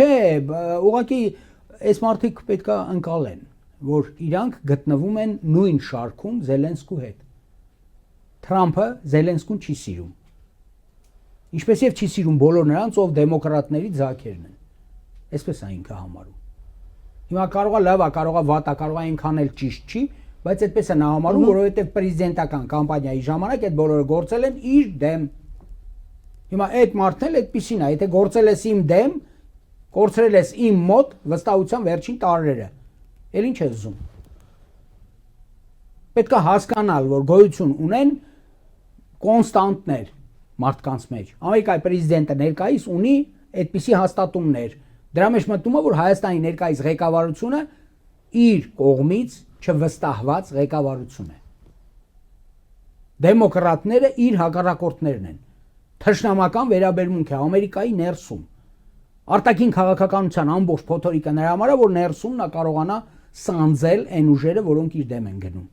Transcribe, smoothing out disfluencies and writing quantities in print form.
Չէ, ուղղակի այս մարդիկ պետք է ընկալեն, որ իրանք գտնվում են նույն շարքում Զելենսկու հետ։ Թրամփը Զելենսկուն չի սիրում։ Ինչպես եւ չի սիրում բոլոր նրանց, ով դեմոկրատների ձագերն են։ Այսպես է ինքը համարում։ Հիմա կարող է լավ է, կարող է վատ է, կարող է այնքան էլ ճիշտ չի, բայց այդպես է նա համարում, որովհետեւ պրեզիդենտական կամպանիայի ժամանակ այդ բոլորը գործել են իր դեմ։ Հիմա այդ մարդն էլ այդպեսին է, եթե գործել ես իմ դեմ, կորցրել ես իմ մոտ վստահության վերջին տարրերը։ Էլ ինչ ես ուզում։ Պետք է հասկանալ, որ գոյություն ունեն կոնստանտներ մարդկանց մեջ։ Ամերիկայի պրեզիդենտը ներկայիս ունի այդպիսի հաստատումներ։ Դրա մեջ մտնում է, որ Հայաստանի ներկայիս ղեկավարությունը իր կողմից չվստահված ղեկավարություն է։ Դեմոկրատները իր հակառակորդներն են։ Թշնամական վերաբերմունք է Ամերիկայի ներսում։ Արտաքին քաղաքականության ամբողջ փոթորիկը նրա համար է, որ ներսում նա կարողանա սանձել այն ուժերը, որոնք իր դեմ են գնում։